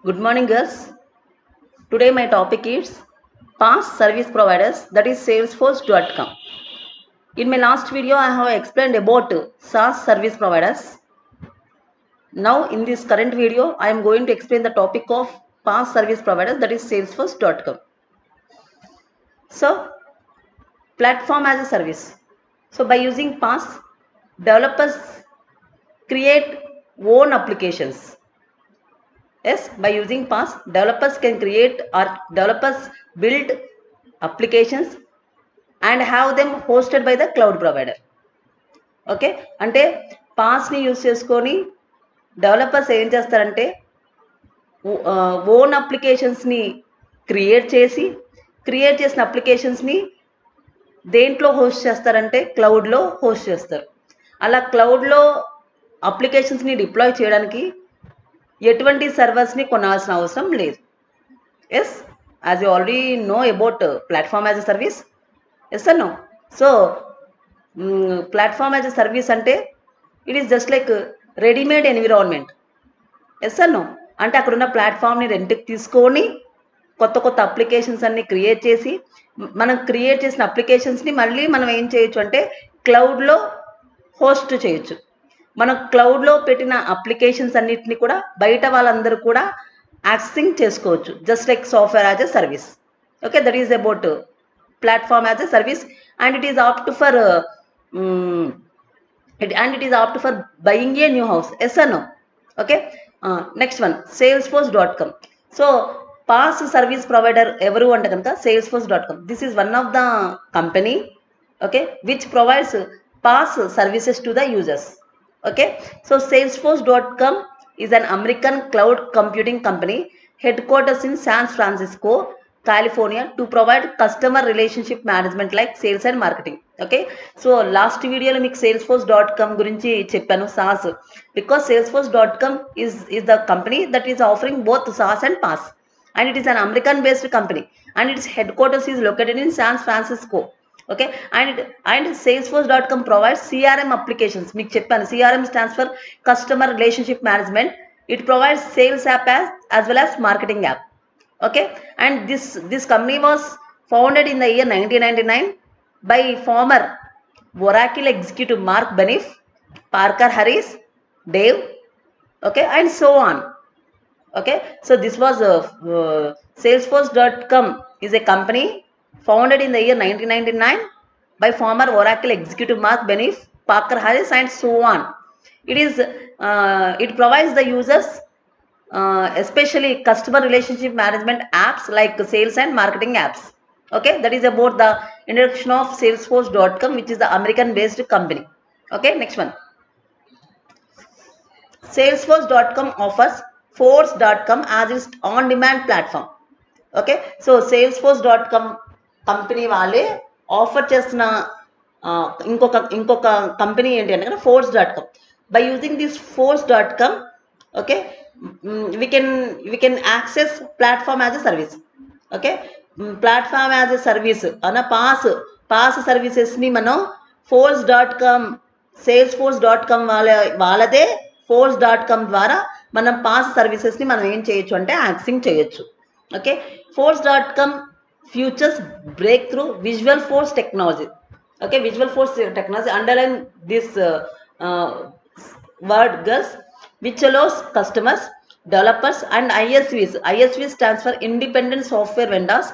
Good morning, girls. Today my topic is PaaS service providers, that is Salesforce.com. In my last video, I have explained about SaaS service providers. Now, in this current video, I am going to explain the topic of PaaS service providers, that is Salesforce.com. So, platform as a service. So, by using PaaS, developers create own applications. Yes, by using PaaS, developers can create or developers build applications and have them hosted by the cloud provider. Okay అంటే పాస్ని use చేసుకొని developers ఏం చేస్తారంటే own అప్లికేషన్స్ని create చేసిన అప్లికేషన్స్ని దేంట్లో host చేస్తారంటే క్లౌడ్లో host చేస్తారు. అలా క్లౌడ్లో అప్లికేషన్స్ని deploy చేయడానికి ఎటువంటి సర్వర్స్ని కొనాల్సిన అవసరం లేదు. Yes, as you already know about platform as a service. Yes or no? So platform as a service అంటే it is just like readymade environment. Yes or no? అంటే అక్కడున్న ప్లాట్ఫామ్ని రెంట్కి తీసుకొని కొత్త కొత్త అప్లికేషన్స్ అన్ని క్రియేట్ చేసి మనం క్రియేట్ చేసిన అప్లికేషన్స్ని మళ్ళీ మనం ఏం చేయొచ్చు అంటే క్లౌడ్లో హోస్ట్ చేయొచ్చు. మనం క్లౌడ్లో పెట్టిన అప్లికేషన్స్ అన్నిటిని కూడా బయట వాళ్ళందరూ కూడా యాక్సెసింగ్ చేసుకోవచ్చు, just like software as a service. Okay, that is about platform as a service, and it is opt for buying a new house. Yes or no? Okay, next one, salesforce.com. so PaaS service provider evaru ante kanaka salesforce.com. this is one of the company, okay, which provides PaaS services to the users. Okay, so salesforce.com is an American cloud computing company headquarters in San Francisco, California, to provide customer relationship management like sales and marketing. Okay, so last video lo meeku salesforce.com gurinchi cheppanu, SaaS, because salesforce.com is the company that is offering both SaaS and PaaS, and it is an American based company, and its headquarters is located in San Francisco. Okay, and salesforce.com provides CRM applications. Meeku cheppanu, CRM stands for customer relationship management. It provides sales app as well as marketing app. Okay, and this company was founded in the year 1999 by former Oracle executive Mark Benioff, Parker Harris, Dave, okay, and so on. Okay, so this was salesforce.com is a company founded in the year 1999 by former Oracle executive Mark Benioff, Parker Harris, and so on. It provides the users especially customer relationship management apps like sales and marketing apps. Okay, that is about the introduction of salesforce.com, which is the American based company. Okay, next one, salesforce.com offers force.com as its on demand platform. Okay, so salesforce.com company వాళ్ళే offer చేస్తున్న ఇంకొక company ఏంటి అంటే force.com. by using this force.com, okay, we can access platform as a service. Okay, platform as a service అన్న pass సర్వీసెస్ని మనం force.com salesforce.com వాళ్ళదే force.com ద్వారా మనం పాస్ సర్వీసెస్ని మనం ఏం చేయొచ్చు అంటే యాక్సెసింగ్ చేయొచ్చు. Okay, force.com futures breakthrough visual force technology. Okay, visual force technology, underline this word, girls, which allows customers, developers, and ISVs stands for independent software vendors,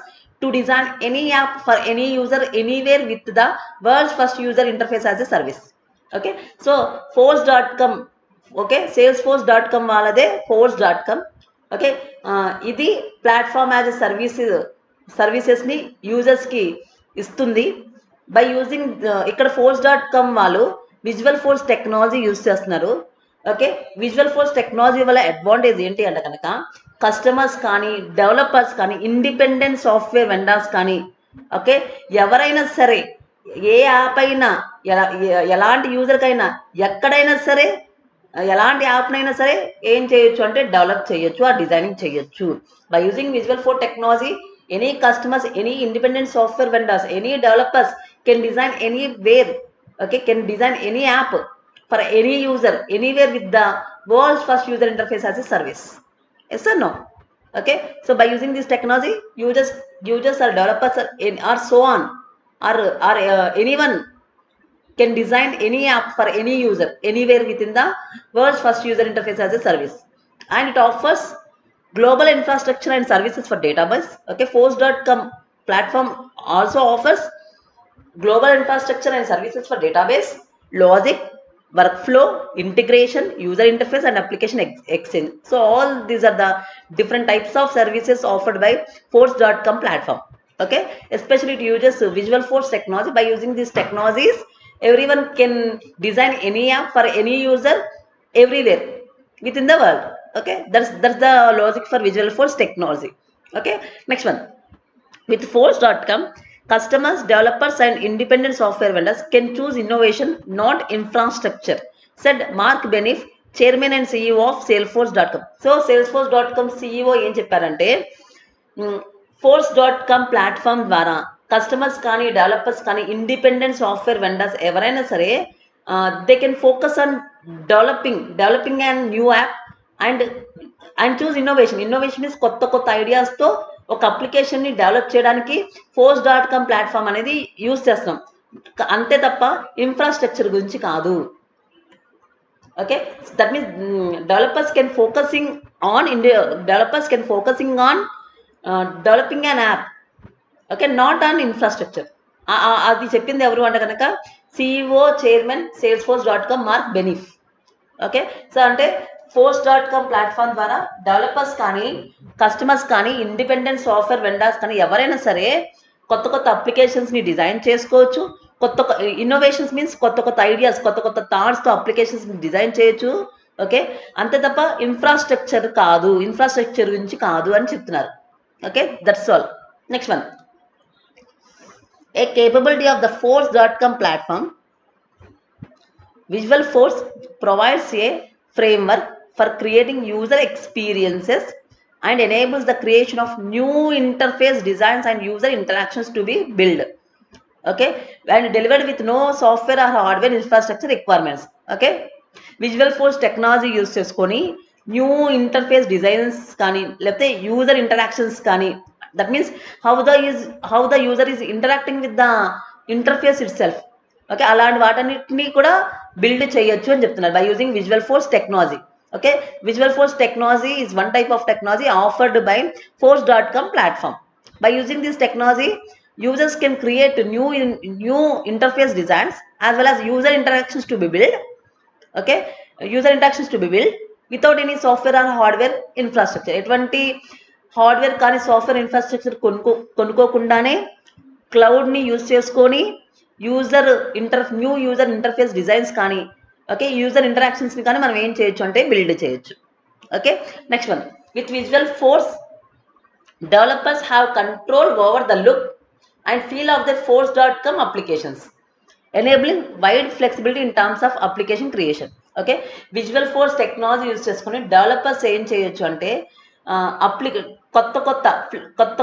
to design any app for any user anywhere with the world's first user interface as a service. Okay, so force.com, okay, salesforce.com వాళ్ళదే force.com. Okay, ఇది platform as ఎ సర్వీసెస్ని యూజర్స్కి ఇస్తుంది. By using ఇక్కడ force.com వాళ్ళు visual force technology use చేస్తున్నారు. Okay, visual force technology వల్ల advantage ఏంటి అంటే కనుక కస్టమర్స్ కానీ డెవలపర్స్ కానీ ఇండిపెండెంట్ సాఫ్ట్వేర్ వెండర్స్ కానీ, ఓకే, ఎవరైనా సరే ఏ యాప్ అయినా ఎలాంటి యూజర్కైనా ఎక్కడైనా సరే ఎలాంటి యాప్నైనా సరే ఏం చేయొచ్చు అంటే డెవలప్ చేయొచ్చు, ఆ డిజైనింగ్ చేయొచ్చు. By using visual four technology, any customers, any independent software vendors, any developers can design anywhere, okay, can design any app for any user anywhere with the world's first user interface as a service. Yes or no? Okay, so by using this technology, users or developers or so on, or anyone can design any app for any user anywhere within the world's first user interface as a service, and it offers global infrastructure and services for database. Okay, Force.com platform also offers global infrastructure and services for database, logic, workflow, integration, user interface, and application exchange. So all these are the different types of services offered by Force.com platform. Okay, especially it uses Visual Force technology. By using these technologies, everyone can design any app for any user everywhere within the world. Okay, that's the logic for Visual Force technology. Okay, next one. With Force.com, customers, developers, and independent software vendors can choose innovation, not infrastructure, said Mark Benioff, chairman and CEO of Salesforce.com. So, Salesforce.com CEO ఏం చెప్పారంటే Force.com platform ద్వారా customers కానీ developers కానీ independent software vendors ఎవరైనా సరే they can focus on developing and new app and choose innovation means కొత్త ఐడియాస్తో ఒక అప్లికేషన్ని develop చేయడానికి Force.com ప్లాట్ఫామ్ అనేది యూజ్ చేస్తున్నాం, అంతే తప్ప ఇన్ఫ్రాస్ట్రక్చర్ గురించి కాదు. Okay, that means developers can focusing on developing an app. Okay, not on infrastructure. అది చెప్పింది ఎవరు అంటే కనుక CEO chairman Salesforce.com Marc Benioff. Okay, so అంటే Force.com ప్లాట్ఫామ్ ద్వారా డెవలపర్స్ కానీ కస్టమర్స్ కానీ ఇండిపెండెంట్ సాఫ్ట్వేర్ వెండర్స్ కానీ ఎవరైనా సరే కొత్త అప్లికేషన్స్ని డిజైన్ చేసుకోవచ్చు. ఇన్నోవేషన్స్ మీన్స్ కొత్త ఐడియాస్ కొత్త థాట్స్తో అప్లికేషన్స్ని డిజైన్ చేయొచ్చు. ఓకే, అంతే తప్ప ఇన్ఫ్రాస్ట్రక్చర్ గురించి కాదు అని చెప్తున్నారు. Okay, that's all. Next one, a capability of the Force.com platform. Visual Force provides a framework for creating user experiences and enables the creation of new interface designs and user interactions to be built. Okay, and delivered with no software or hardware infrastructure requirements. Okay, Visual Force technology use చేసుకొని new interface designs కానీ లేకపోతే user interactions కానీ, that means how the user is interacting with the interface it self. Okay, అలాంటి వాటన్నిటిని కూడా build చేయొచ్చు అని చెప్తున్నారు by using visual force technology. Okay, visual force technology is one type of technology offered by Force.com platform. By using this technology, users can create new interface designs as well as user interactions to be built. Okay, user interactions to be built without any software or hardware infrastructure. ఎటువంటి hardware కానీ software infrastructure కొనుక్కోకుండానే క్లౌడ్ని use చేసుకొని new user interface designs కానీ okay user ఇంటరాక్షన్స్ని కానీ మనం ఏం చేయొచ్చు అంటే build చేయొచ్చు. Okay, next one, with visual force developers have control over the look and feel of their Force.com applications, enabling wide flexibility in terms of application creation. Okay, Visual Force technology use చేసుకుని developers ఏం చేయొచ్చు అంటే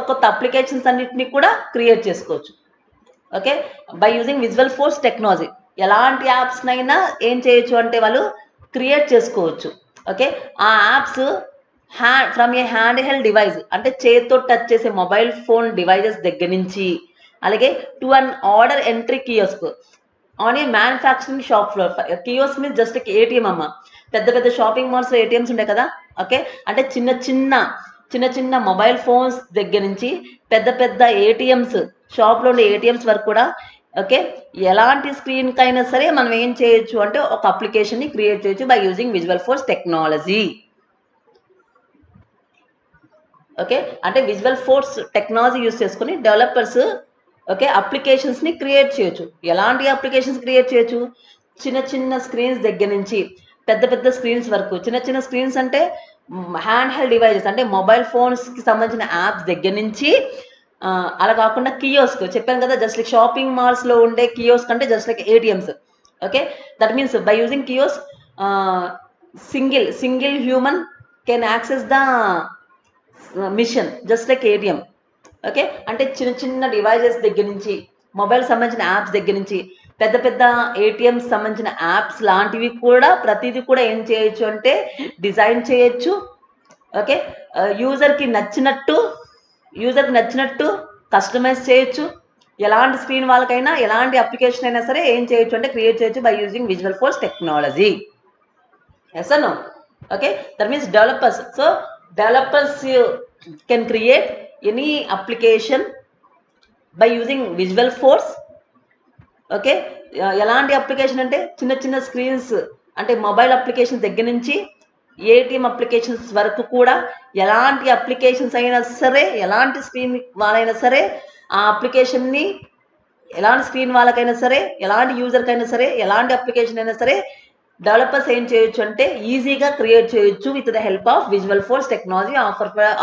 కొత్త applications అన్నిటిని కూడా create చేసుకోవచ్చు. Okay, by using visual force technology ఎలాంటి యాప్స్నైనా ఏం చేయొచ్చు అంటే వాళ్ళు క్రియేట్ చేసుకోవచ్చు. ఓకే, ఆ apps from A hand held device అంటే చేతితో టచ్ చేసే మొబైల్ ఫోన్ డివైజెస్ దగ్గర నుంచి అలాగే to an order entry kiosk on a manufacturing shop floor. Kiosk means just ATM అమ్మ, పెద్ద షాపింగ్ మాల్స్లో ఏటీఎంస్ ఉంటాయి కదా. ఓకే, అంటే చిన్న మొబైల్ ఫోన్స్ దగ్గర నుంచి పెద్ద ఏటీఎంస్ షాప్లో ఉండే ఏటీఎంస్ వరకు కూడా ఓకే ఎలాంటి స్క్రీన్కైనా సరే మనం ఏం చేయొచ్చు అంటే ఒక అప్లికేషన్ని క్రియేట్ చేయొచ్చు by using visual force technology. Okay, అంటే విజువల్ ఫోర్స్ టెక్నాలజీ యూస్ చేసుకుని డెవలపర్స్ ఓకే అప్లికేషన్స్ని క్రియేట్ చేయొచ్చు. ఎలాంటి అప్లికేషన్స్ క్రియేట్ చేయొచ్చు? చిన్న స్క్రీన్స్ దగ్గర నుంచి పెద్ద స్క్రీన్స్ వరకు. చిన్న స్క్రీన్స్ అంటే హ్యాండ్ హెల్డ్ డివైజెస్ అంటే మొబైల్ ఫోన్స్కి సంబంధించిన యాప్స్ దగ్గర నుంచి అలా కాకుండా కియోస్క్ చెప్పాను కదా, జస్ట్ లైక్ షాపింగ్ మాల్స్లో ఉండే కియోస్క్ అంటే just like ATMs. Okay, that means by using kiosk single human can access the machine just like ATM. Okay, అంటే చిన్న డివైజెస్ దగ్గర నుంచి మొబైల్ సంబంధించిన యాప్స్ దగ్గర నుంచి పెద్ద ఏటీఎంస్ సంబంధించిన యాప్స్ లాంటివి కూడా ప్రతిదీ కూడా ఏం చేయొచ్చు అంటే డిజైన్ చేయొచ్చు, ఓకే, యూజర్కి నచ్చినట్టు కస్టమైజ్ చేయొచ్చు. ఎలాంటి స్క్రీన్ వాళ్ళకైనా ఎలాంటి అప్లికేషన్ అయినా సరే ఏం చేయొచ్చు అంటే క్రియేట్ చేయొచ్చు by using visual force technology. Yes or no? Okay, that means developers. So developers can create any application by using visual force. Okay, ఎలాంటి అప్లికేషన్ అంటే చిన్న చిన్న స్క్రీన్స్, అంటే మొబైల్ అప్లికేషన్ దగ్గర నుంచి ఏటీఎం అప్లికేషన్స్ వరకు కూడా ఎలాంటి అప్లికేషన్స్ అయినా సరే, ఎలాంటి స్క్రీన్ వాళ్ళైనా సరే ఆ అప్లికేషన్ని, ఎలాంటి స్క్రీన్ వాళ్ళకైనా సరే, ఎలాంటి యూజర్కైనా సరే, ఎలాంటి అప్లికేషన్ అయినా సరే డెవలపర్స్ ఏం చేయొచ్చు అంటే ఈజీగా క్రియేట్ చేయొచ్చు with the help of visual force technology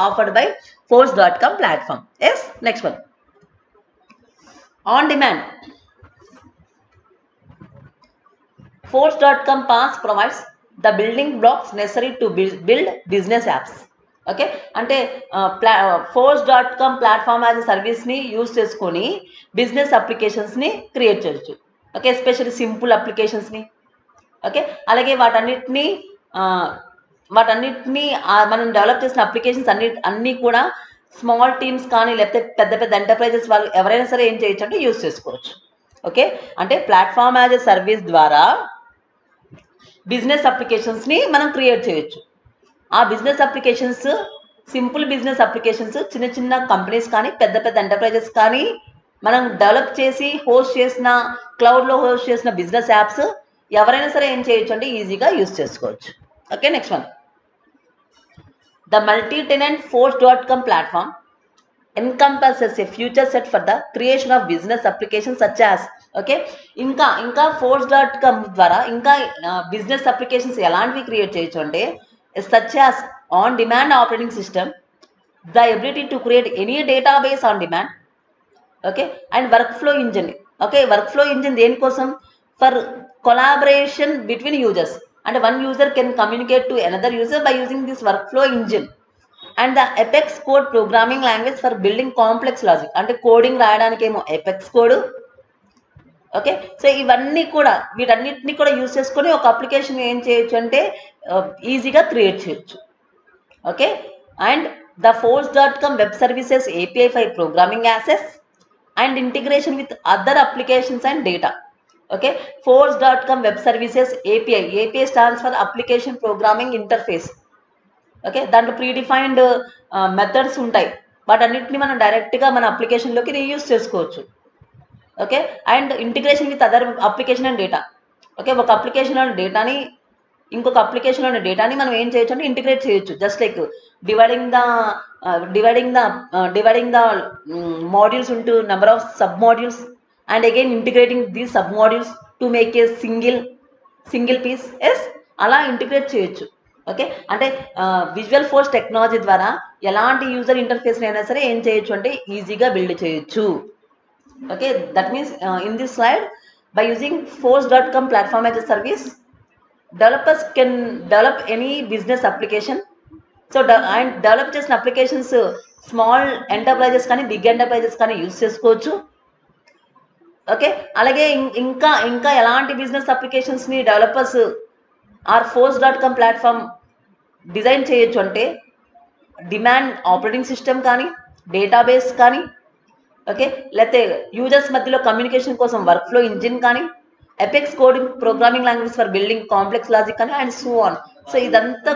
offered by force.com platform. Yes, next one, on demand. Force.com PaaS provides the building blocks necessary to build business apps. Okay, అంటే force.com platform as a సర్వీస్ని use చేసుకొని business అప్లికేషన్స్ని create చేయొచ్చు. Okay, especially simple అప్లికేషన్స్ని. Okay, అలాగే వాటన్నిటినీ మనం develop చేసిన అప్లికేషన్స్ అన్నీ కూడా స్మాల్ టీమ్స్ కానీ లేకపోతే పెద్ద పెద్ద ఎంటర్ప్రైజెస్ వాళ్ళు ఎవరైనా సరే ఏం చేయొచ్చు అంటే యూజ్ చేసుకోవచ్చు. ఓకే, అంటే ప్లాట్ఫామ్ యాజ్ ఎ సర్వీస్ ద్వారా బిజినెస్ అప్లికేషన్స్ని మనం క్రియేట్ చేయొచ్చు. ఆ business applications, simple business applications చిన్న చిన్న కంపెనీస్ కానీ పెద్ద పెద్ద ఎంటర్ప్రైజెస్ కానీ మనం డెవలప్ చేసి హోస్ట్ చేసిన, క్లౌడ్లో హోస్ట్ చేసిన బిజినెస్ యాప్స్ ఎవరైనా సరే ఏం చేయొచ్చు అంటే ఈజీగా యూజ్ చేసుకోవచ్చు. Okay, next one, the multi-tenant force.com platform encompasses a future set for the creation of business applications such as. Okay, ఇంకా force.com ద్వారా ఇంకా బిజినెస్ అప్లికేషన్స్ ఎలాంటివి క్రియేట్ చేయొచ్చు అంటే such as on demand operating system, the ability to create any database on demand. Okay, and work flow engine. Okay, work flow engine దేనికోసం? For collaboration between users, అంటే one user can communicate to another user by using this work flow engine. And the apex code programming language for building complex logic, అంటే coding రాయడానికి ఏమో apex code. Okay, so వీటన్నిటిని కూడా use చేసుకొని ఒక application ఏం చేయొచ్చు అంటే ఈజీగా క్రియేట్ చేయొచ్చు. Okay, and the force.com web services API for programming access and integration with other applications and data. Okay, force.com web services API stands for application programming interface. Okay, దాంట్లో predefined methods ఉంటాయి, వాటన్నిటిని మనం డైరెక్ట్గా మన అప్లికేషన్లోకి reuse చేసుకోవచ్చు. Okay, and integration with other application and data. Okay, ఒక అప్లికేషన్లోని డేటాని ఇంకొక అప్లికేషన్లోని డేటాని మనం ఏం చేయొచ్చు అంటే ఇంటిగ్రేట్ చేయొచ్చు. Just like dividing the modules into number of sub modules and again integrating these sub modules to make a single piece. Yes, అలా ఇంటిగ్రేట్ చేయొచ్చు. ఓకే, అంటే విజువల్ ఫోర్స్ టెక్నాలజీ ద్వారా ఎలాంటి యూజర్ ఇంటర్ఫేస్ అయినా సరే ఏం చేయొచ్చు అంటే ఈజీగా బిల్డ్ చేయొచ్చు. Okay, that means in this slide by using force.com platform as a service developers can develop any business application. So and develop చేసిన అప్లికేషన్స్ స్మాల్ ఎంటర్ప్రైజెస్ కానీ బిగ్ ఎంటర్ప్రైజెస్ కానీ యూజ్ చేసుకోవచ్చు. ఓకే, అలాగే ఇంకా ఎలాంటి బిజినెస్ అప్లికేషన్స్ని developers or force.com platform design చేయొచ్చు అంటే డిమాండ్ ఆపరేటింగ్ సిస్టమ్ కానీ, డేటాబేస్ కానీ, ఓకే, లేకపోతే యూజర్స్ మధ్యలో కమ్యూనికేషన్ కోసం వర్క్ ఫ్లో ఇంజిన్ కానీ, Apex coding programming language for building complex logic కానీ, అండ్ సో ఆన్. సో ఇదంతా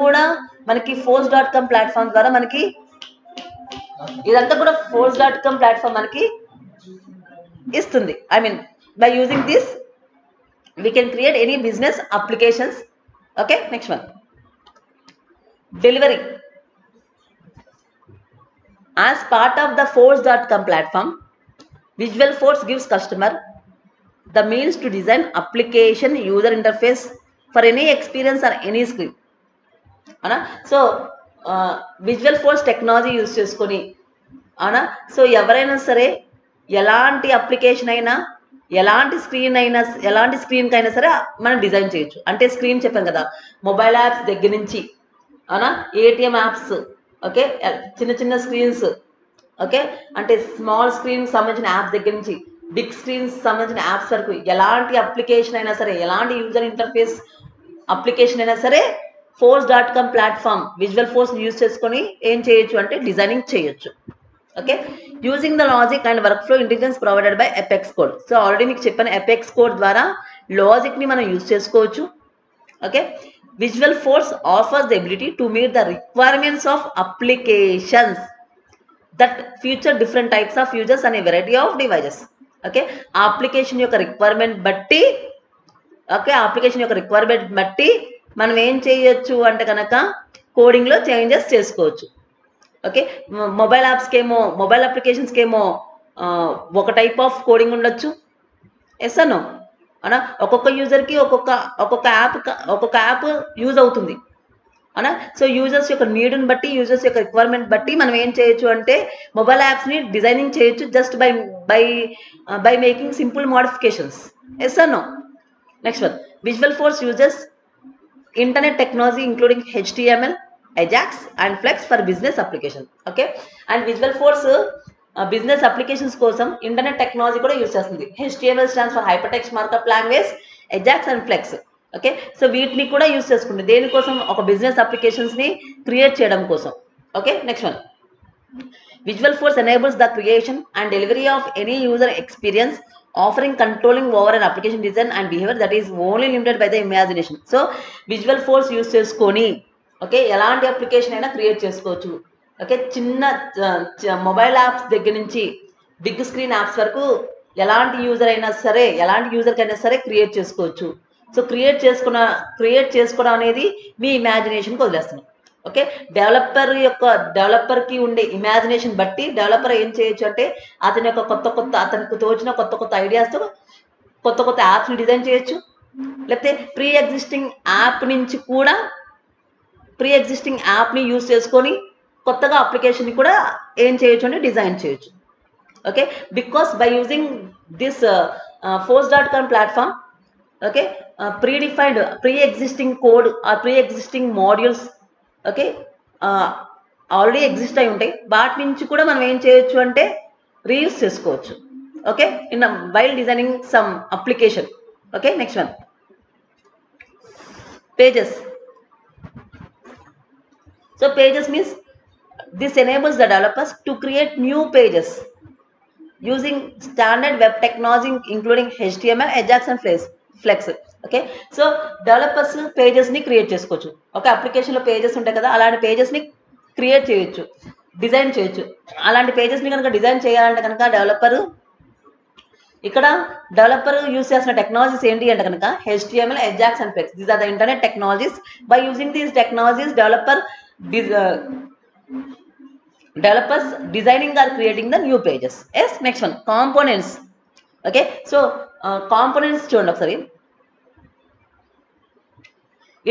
కూడా మనకి force.com ప్లాట్ఫామ్ ద్వారా మనకి ఇస్తుంది. I mean by using this we can create any business applications. Okay, next one, delivery. As part of the force.com platform, Visual Force gives customer the means to design application user interface for any experience or any screen. ana so Visual Force technology use చేసుకొని so ఎవరైనా సరే ఎలాంటి application అయినా ఎలాంటి స్క్రీన్కైనా సరే మనం design చేయొచ్చు. అంటే స్క్రీన్ చెప్పాం కదా, మొబైల్ యాప్స్ దగ్గర నుంచి ఏటీఎం యాప్స్, ఓకే, చిన్న స్క్రీన్స్, ఓకే, అంటే స్మాల్ స్క్రీన్ సంబంధించిన యాప్స్ దగ్గర నుంచి బిగ్ స్క్రీన్స్ సంబంధించిన యాప్స్ వరకు ఎలాంటి అప్లికేషన్ అయినా సరే, ఎలాంటి యూజర్ ఇంటర్ఫేస్ అప్లికేషన్ అయినా సరే force.com platform visual force use చేసుకొని ఏం చేయొచ్చు అంటే డిజైనింగ్ చేయొచ్చు. Okay, using the logic and work flow intelligence provided by apex code. So already మీకు చెప్పాను, ఎపెక్స్ కోడ్ ద్వారా లాజిక్ని మనం యూజ్ చేసుకోవచ్చు. Okay, visual force offers the ability to meet the requirements of applications that future different types of users అనే variety of devices. Okay, ఆ application యొక్క requirement బట్టి, okay, application యొక్క రిక్వైర్మెంట్ బట్టి మనం ఏం చేయొచ్చు అంటే కనుక కోడింగ్లో చేంజెస్ చేసుకోవచ్చు. ఓకే, మొబైల్ యాప్స్కి ఏమో, మొబైల్ అప్లికేషన్స్కి ఏమో ఒక టైప్ ఆఫ్ కోడింగ్ ఉండొచ్చు. ఎస్ అన్నో అనా, ఒక్కొక్క యూజర్కి ఒక్కొక్క యాప్ యూజ్ అవుతుంది అనా. సో యూజర్స్ యొక్క నీడ్ని బట్టి, యూజర్స్ యొక్క రిక్వైర్మెంట్ బట్టి మనం ఏం చేయొచ్చు అంటే మొబైల్ యాప్స్ని డిజైనింగ్ చేయొచ్చు just by making simple modifications. Yes అన్నో. Next one, Visualforce uses internet technology including HTML, Ajax and Flex for business application. Okay, and Visualforce business applications కోసం ఇంటర్నెట్ టెక్నాలజీ కూడా use చేస్తుంది. HTML stands for hyper text markup language, Ajax and Flex. Okay, so వీటిని కూడా use చేసుకుంటుంది దేనికోసం, ఒక business అప్లికేషన్స్ని create చేయడం కోసం. Okay, next one, visual force enables the creation and delivery of any user experience offering controlling over an application design and behaviour that is only limited by the imagination. So visual force use చేసుకొని okay ఎలాంటి application అయినా create చేసుకోవచ్చు. Okay, చిన్న mobile apps దగ్గర నుంచి big screen apps వరకు ఎలాంటి యూజర్కైనా సరే క్రియేట్ చేసుకోవచ్చు. సో క్రియేట్ చేసుకోవడం అనేది మీ ఇమాజినేషన్కి వదిలేస్తున్నాం. ఓకే, డెవలపర్కి ఉండే ఇమాజినేషన్ బట్టి డెవలపర్ ఏం చేయొచ్చు అంటే అతనికి తోచిన కొత్త ఐడియాస్తో కొత్త యాప్స్ని డిజైన్ చేయొచ్చు. లేకపోతే ప్రీ ఎగ్జిస్టింగ్ యాప్ని యూజ్ చేసుకొని కొత్తగా అప్లికేషన్ని కూడా ఏం చేయొచ్చు అంటే డిజైన్ చేయొచ్చు. Okay, because by using this force.com platform, okay, pre existing code or pre existing modules okay already exist అయి ఉంటాయి, వాటి నుంచి కూడా మనం ఏం చేయొచ్చు అంటే రీయూజ్ చేసుకోవచ్చు. Okay, in while designing some application. Okay, next one, pages. So pages means this enables the developers to create new pages using standard web technology including HTML, Ajax and Flex. Okay, so developers పేజెస్ని create చేసుకోవచ్చు. Okay, అప్లికేషన్లో pages ఉంటాయి కదా, అలాంటి పేజెస్ని create చేయొచ్చు, design చేయొచ్చు. అలాంటి పేజెస్ని కనుక డిజైన్ చేయాలంటే కనుక డెవలపర్ యూజ్ చేసిన టెక్నాలజీస్ ఏంటి అంటే కనుక HTML, Ajax and Flex. These are the internet technologies. By using these technologies developers designing or creating the new pages. Yes, next one, components. Okay, so components చూడండి ఒకసారి.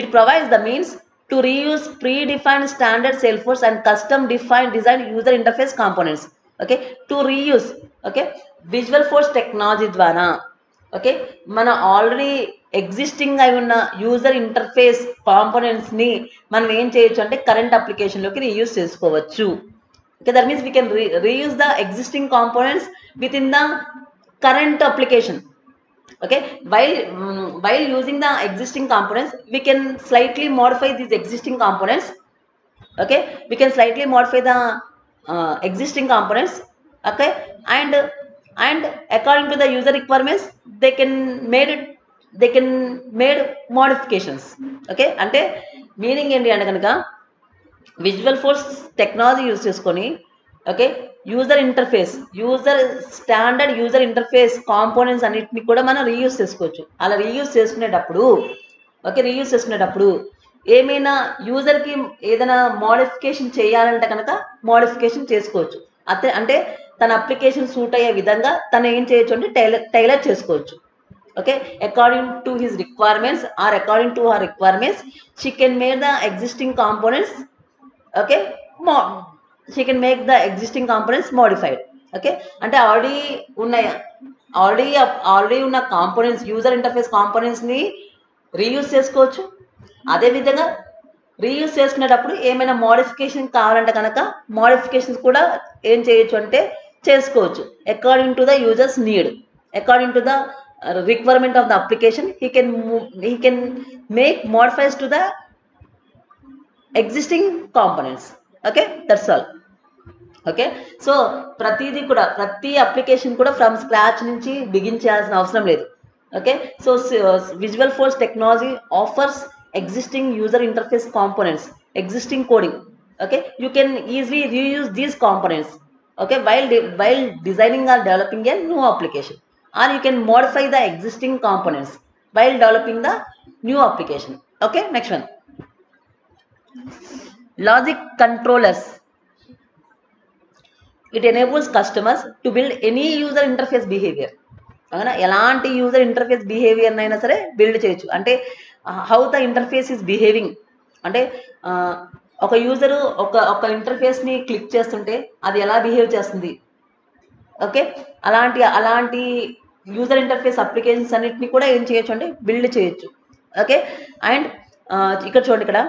It provides the means to reuse predefined standard Salesforce and custom defined design user interface components. Okay, to reuse. Okay, visual force technology ద్వారా okay మన already existing అయి ఉన్న user interface కాంపోనెంట్స్ని మనం ఏం చేయొచ్చు అంటే కరెంట్ అప్లికేషన్లోకి రీయూజ్ చేసుకోవచ్చు. Okay, that means we can reuse the existing components with in the current application. Okay, while using the existing components we can slightly modify these existing components. Okay, we can slightly modify the existing components. Okay, and according to the user requirements they can made modifications. Okay, అంటే meaning ఏంటి అంటే కనుక visual force technology use చేసుకొని okay standard user interface components అన్నిటిని కూడా మనం reuse చేసుకోవచ్చు. అలా రీయూజ్ చేసుకునేటప్పుడు ఏమైనా యూజర్కి ఏదైనా మోడిఫికేషన్ చేయాలంటే కనుక మోడిఫికేషన్ చేసుకోవచ్చు. అంటే తన అప్లికేషన్ సూట్ అయ్యే విధంగా తను ఏం చేయొచ్చు అంటే టైలర్ చేసుకోవచ్చు. Okay, according to his requirements or according to her requirements she can make the existing components. Okay, she can make the existing components modified. Okay, అంటే ఆల్రెడీ ఉన్న కాంపోనెంట్స్ యూజర్ ఇంటర్ఫేస్ కాంపోనెంట్స్ని రీయూజ్ చేసుకోవచ్చు. అదేవిధంగా reuse చేసుకునేటప్పుడు ఏమైనా modification కావాలంటే కనుక modifications కూడా ఏం చేయొచ్చు అంటే చేసుకోవచ్చు. According to the users need, according to the requirement of the application he can make modifies to the existing components. Okay, that's all. Okay, so ప్రతిదీ కూడా ప్రతి అప్లికేషన్ కూడా ఫ్రమ్ స్క్రాచ్ నుంచి బిగిన్ చేయాల్సిన అవసరం లేదు. Okay, so visual force technology offers existing user interface components, existing coding. Okay, you can easily reuse these components, okay, while designing or developing a new application, or you can modify the existing components while developing the new application. Okay, next one, logic controllers. It enables customers to build any user interface behavior. అవునా, ఎలాంటి user interface behaviour అయినా సరే build చేయొచ్చు. అంటే how the interface is behaving, అంటే ఒక user ఒక ఇంటర్ఫేస్ని click చేస్తుంటే అది ఎలా బిహేవ్ చేస్తుంది. ఓకే, అలాంటి యూజర్ ఇంటర్ఫేస్ అప్లికేషన్స్ అన్నిటిని కూడా ఏం చేయొచ్చు అంటే బిల్డ్ చేయొచ్చు. ఓకే, అండ్ ఇక్కడ చూడండి, ఇక్కడ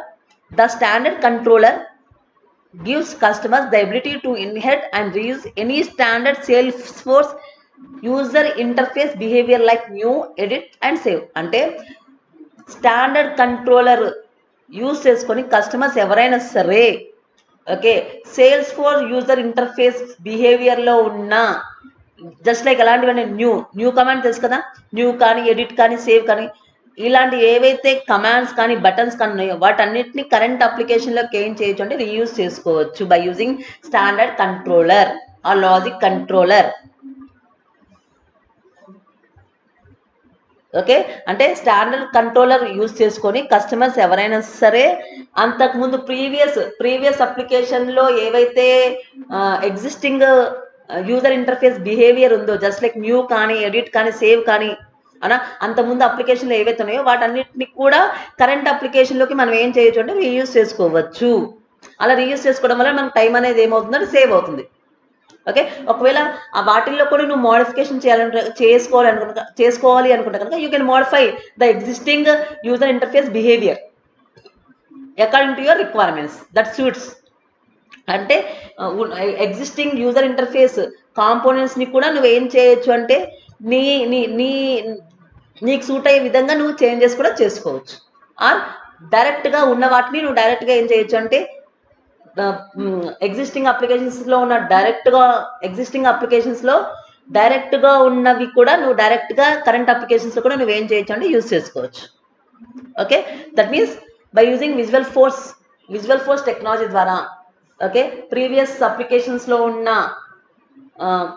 the standard controller gives customers the ability to inherit and reuse any standard Salesforce user interface behavior like new, edit and save. అంటే స్టాండర్డ్ కంట్రోలర్ యూజ్ చేసుకొని కస్టమర్స్ ఎవరైనా సరే, okay, Salesforce user interface బిహేవియర్లో ఉన్న just like ఎలాంటివన్నీ new command తెలుసు కదా, new కానీ ఎడిట్ కానీ సేవ్ కానీ ఇలాంటి ఏవైతే కమాండ్స్ కానీ బటన్స్ కానీ ఉన్నాయో వాటన్నిటిని కరెంట్ అప్లికేషన్లోకి ఏం చేయొచ్చు అంటే రీయూజ్ చేసుకోవచ్చు బై యూజింగ్ స్టాండర్డ్ కంట్రోలర్ ఆ లాజిక్ కంట్రోలర్. ఓకే, అంటే స్టాండర్డ్ కంట్రోలర్ యూజ్ చేసుకొని కస్టమర్స్ ఎవరైనా సరే అంతకుముందు ప్రీవియస్ అప్లికేషన్లో ఏవైతే ఎగ్జిస్టింగ్ యూజర్ ఇంటర్ఫేస్ బిహేవియర్ ఉందో జస్ట్ లైక్ న్యూ కానీ ఎడిట్ కానీ సేవ్ కానీ అనా అంతకుముందు అప్లికేషన్లో ఏవైతే ఉన్నాయో వాటన్నిటిని కూడా కరెంట్ అప్లికేషన్లోకి మనం ఏం చేయొచ్చు అంటే రీయూజ్ చేసుకోవచ్చు. అలా రీయూజ్ చేసుకోవడం వల్ల మనకు టైం అనేది ఏమవుతుందంటే సేవ్ అవుతుంది. ఓకే, ఒకవేళ ఆ వాటిల్లో కూడా నువ్వు మోడిఫికేషన్ చేసుకోవాలి అనుకుంటే కనుక you can modify the existing user interface behaviour according to your requirements that suits. అంటే ఎగ్జిస్టింగ్ యూజర్ ఇంటర్ఫేస్ కాంపోనెంట్స్ని కూడా నువ్వు ఏం చేయొచ్చు అంటే నీ నీ నీ నీకు సూట్ అయ్యే విధంగా నువ్వు చేంజెస్ కూడా చేసుకోవచ్చు. ఆర్ డైరెక్ట్గా ఉన్న వాటిని నువ్వు డైరెక్ట్గా ఏం చేయొచ్చు అంటే ఎగ్జిస్టింగ్ అప్లికేషన్స్లో ఉన్న డైరెక్ట్గా ఉన్నవి కూడా నువ్వు డైరెక్ట్గా కరెంట్ అప్లికేషన్స్లో కూడా నువ్వు ఏం చేయొచ్చు అంటే యూజ్ చేసుకోవచ్చు. Okay, that means by using visual force technology ద్వారా, ఓకే, ప్రీవియస్ అప్లికేషన్స్లో ఉన్న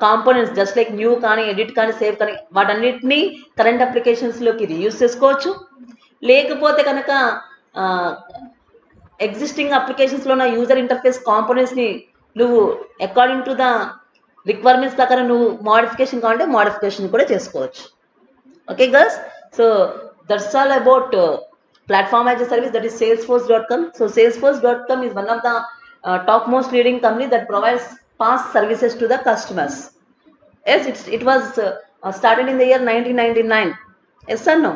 కాంపోనెంట్స్ జస్ట్ లైక్ న్యూ కానీ ఎడిట్ కానీ సేవ్ కానీ వాటన్నిటిని కరెంట్ అప్లికేషన్స్లోకి రీయూజ్ చేసుకోవచ్చు. లేకపోతే కనుక ఎగ్జిస్టింగ్ అప్లికేషన్స్లో ఉన్న యూజర్ ఇంటర్ఫేస్ కాంపోనెంట్స్ని నువ్వు అకార్డింగ్ టు ద రిక్వైర్మెంట్స్ ప్రకారం నువ్వు మోడిఫికేషన్ కావాలంటే మోడిఫికేషన్ కూడా చేసుకోవచ్చు. Okay girls, so that's all about platform as a service, that is salesforce.com. So salesforce.com is one of the topmost leading company that provides PaaS services to the customers. Yes, it was started in the year 1999. Yes or no?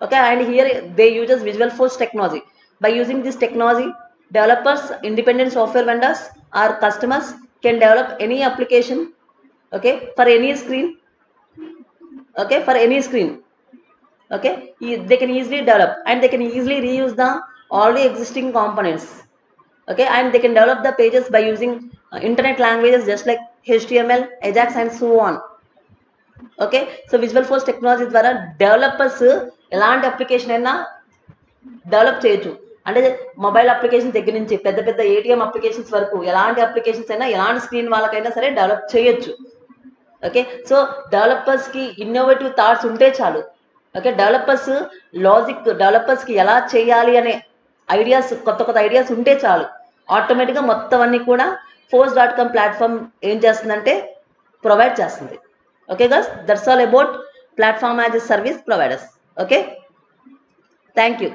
Okay, and here they uses visual force technology. By using this technology, developers, independent software vendors or customers can develop any application, okay, for any screen, okay, for any screen. Okay, they can easily develop and they can easily reuse the already existing components. Okay, and they can develop the pages by using internet languages just like HTML, Ajax and so on. Okay, so visual force technology ద్వారా developers ఎలాంటి application అయినా develop చేయొచ్చు. అంటే mobile application దగ్గర నుంచి పెద్ద ATM applications వరకు ఎలాంటి అప్లికేషన్స్ అయినా ఎలాంటి స్క్రీన్ వాళ్ళకైనా సరే డెవలప్ చేయొచ్చు. ఓకే, సో డెవలపర్స్కి ఇన్నోవేటివ్ థాట్స్ ఉంటే చాలు. ఓకే, డెవలపర్స్కి ఎలా చేయాలి అనే ఐడియాస్ కొత్త ఐడియాస్ ఉంటే చాలు, ఆటోమేటిక్గా మొత్తం అన్నీ కూడా force.com ప్లాట్ఫామ్ ఏం చేస్తుందంటే ప్రొవైడ్ చేస్తుంది. Okay guys, that's all about platform as a service providers. Okay, thank you.